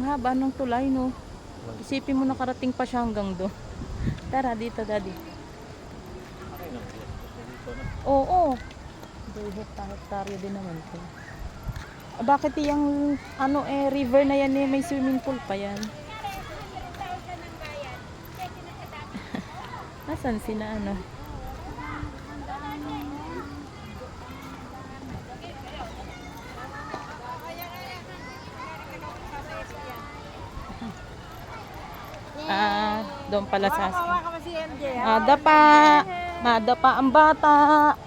Ang haba ng tulay, no? Isipin mo nakarating pa siya hanggang doon. Tara, dito, daddy. Oo. Hektaryo din naman ito. Bakit yung river na yan may swimming pool pa yan? Nasaan sina doon pala sa madapa ang bata.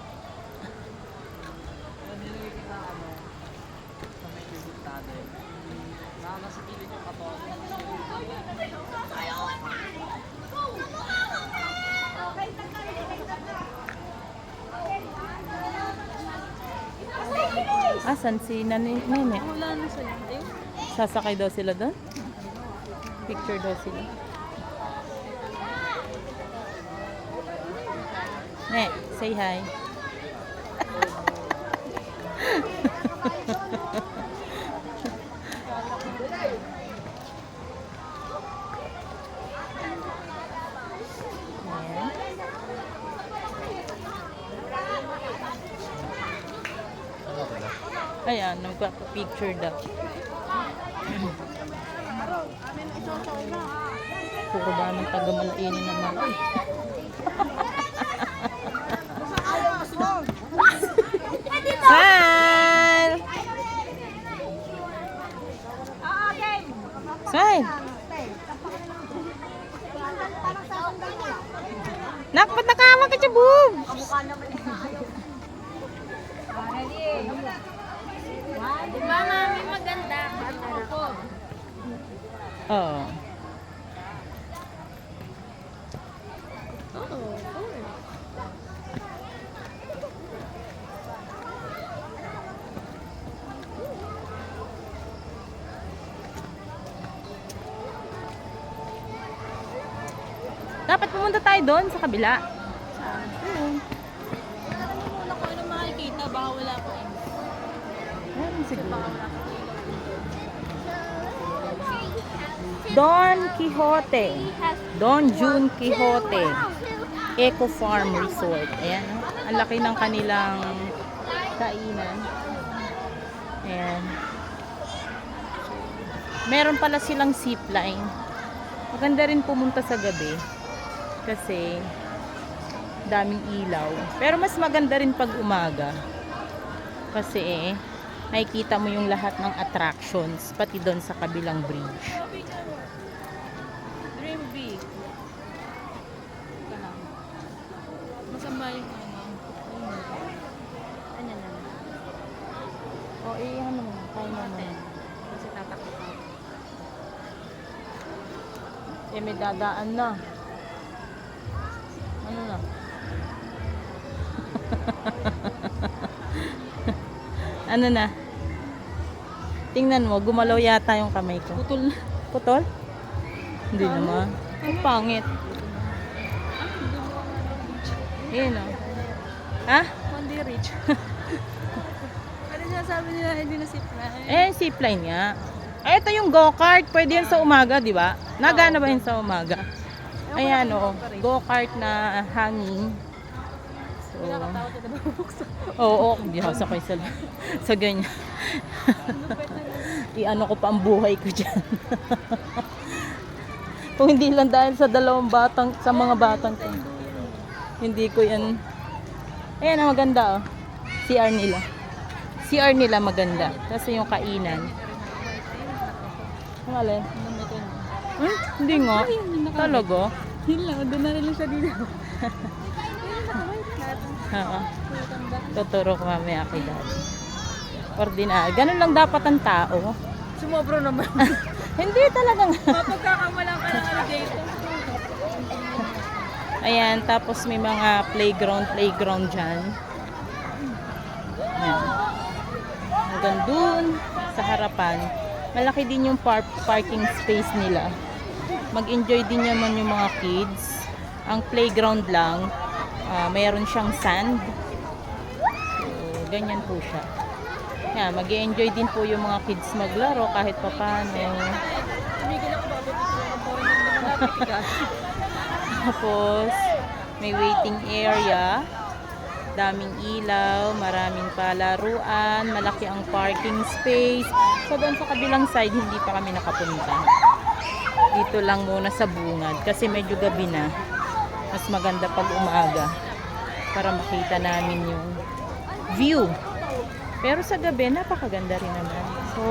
Asan si Nene? Wala na sa'yo. Sasakay daw sila doon? Picture daw sila. Ne, say hi. Ayan, nagpa-picture daw. Puro ba ng taga-Malaini naman? Smile! Smile! Nak, ba't nakawa ka siya, Boom? Mama, may maganda. Oo. Dapat pumunta tayo doon sa kabila. Wala ko ano makikita. Baka wala pa eh. Meron siguro. Don Quixote. Don June Quixote. Eco Farm Resort. Ayan. Ang laki ng kanilang kainan. Ayan. Meron pala silang zipline. Maganda rin pumunta sa gabi. Kasi daming ilaw. Pero mas maganda rin pag umaga. Kasi nakikita mo yung lahat ng attractions. Pati doon sa kabilang bridge. Dream big. Masama yung ano na. O, ano mo. Kaya naman. Kasi tatakot ako. May dadaan na. Ano na? Ano na? Tingnan mo, gumalaw yata yung kamay ko. Putol na. Putol? Hindi naman. Ang pangit. Ayan o. Ha? Hindi rich. Ano sinasabi nila hindi na zipline? Zipline nga. Ito yung go-kart. Pwede yan sa umaga, di ba? Nagana ba yun sa umaga? Ayan o. Go-kart na hanging. So, Nakatawa ka na bubuksan. oo, hindi ako sakay sa ganyan. I-ano ko pa ang buhay ko dyan. Kung hindi lang dahil sa sa mga batang ko. Hindi ko yan. Ayan ang maganda oh. CR nila. CR nila maganda. Kasi yung kainan. Ang alin? Hindi nga. Talaga? Yun lang, doon na rin siya dito. Oo. Tuturo ko mamaya kay Daddy. Ordinary. Ganun lang dapat ang tao. Sumobro naman. Hindi talaga nga. Mapagkakamalang ka ng alligator. Ayan, tapos may mga playground dyan. Ayan. Hanggang dun sa harapan. Malaki din yung parking space nila. Mag-enjoy din naman yung mga kids. Ang playground lang, mayroon siyang sand. So, ganyan po siya. Yan, mag-enjoy din po yung mga kids maglaro kahit papaano. Tapos, may waiting area. Daming ilaw, maraming palaruan, malaki ang parking space. So, doon sa kabilang side, hindi pa kami nakapunta. Dito lang muna sa bungad kasi medyo gabi na. Mas maganda pag umaga para makita namin yung view. Pero sa gabi, napakaganda rin naman. So,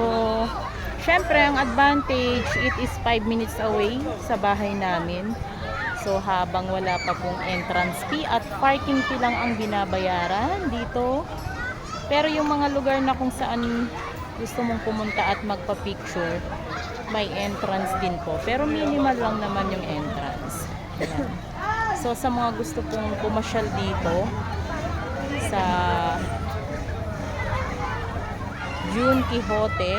syempre, ang advantage, it is 5 minutes away sa bahay namin. So, habang wala pa pong entrance fee at parking fee lang ang binabayaran dito. Pero yung mga lugar na kung saan gusto mong pumunta at magpa-picture, may entrance din po. Pero minimal lang naman yung entrance. Ayan. So, sa mga gusto pong pumasyal dito sa June Quixote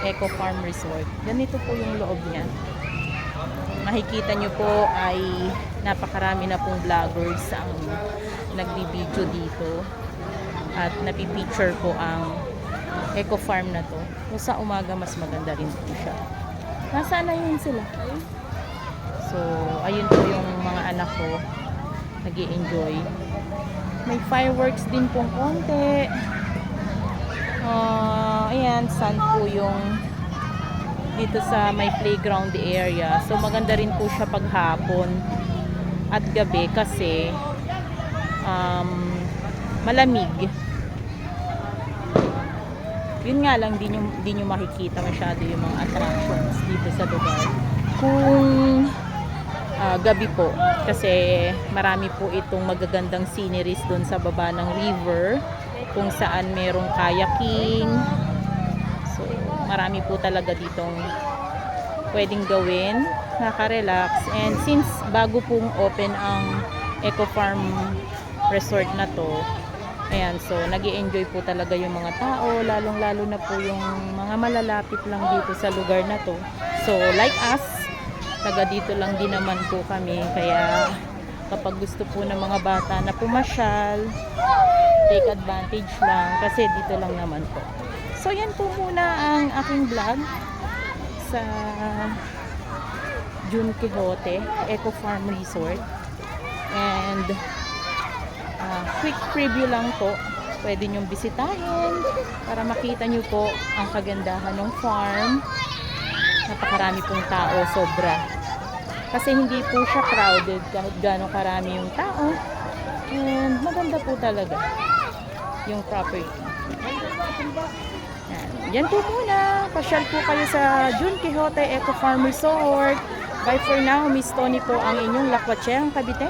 Eco Farm Resort, ganito po yung loob niya. Makikita nyo po ay napakarami na pong vloggers ang nagbibideo dito at napipicture po ang eco farm na to. So, sa umaga mas maganda rin po siya. Nasaan na yun sila? So, ayun po yung mga anak ko nag-i-enjoy. May fireworks din pong konti. Ayan, sun po yung dito sa may playground area. So maganda rin po siya paghapon at gabi kasi malamig. Yun nga lang, di nyo makikita masyado yung mga attractions dito sa lugar. Kung gabi po, kasi marami po itong magagandang sceneries doon sa baba ng river, kung saan merong kayaking. So, marami po talaga ditong pwedeng gawin, nakaka-relax. And since bago pong open ang Eco Farm Resort na to, ayan, so nag-i-enjoy po talaga yung mga tao, lalong-lalo na po yung mga malalapit lang dito sa lugar na to. So, like us, taga dito lang din naman po kami, kaya kapag gusto po ng mga bata na pumasyal, take advantage lang kasi dito lang naman po. So, yan po muna ang aking vlog sa June Quixote Eco Farm Resort. And quick preview lang po. Pwede nyong bisitahin para makita nyo po ang kagandahan ng farm. Napakarami pong tao, sobra. Kasi hindi po siya crowded kahit gano'ng karami yung tao. And maganda po talaga yung property. Yan po muna. Pasyal po kayo sa June Quixote Eco Farm Resort. Bye for now. Miss Tony po ang inyong lakwatserang kabitenya.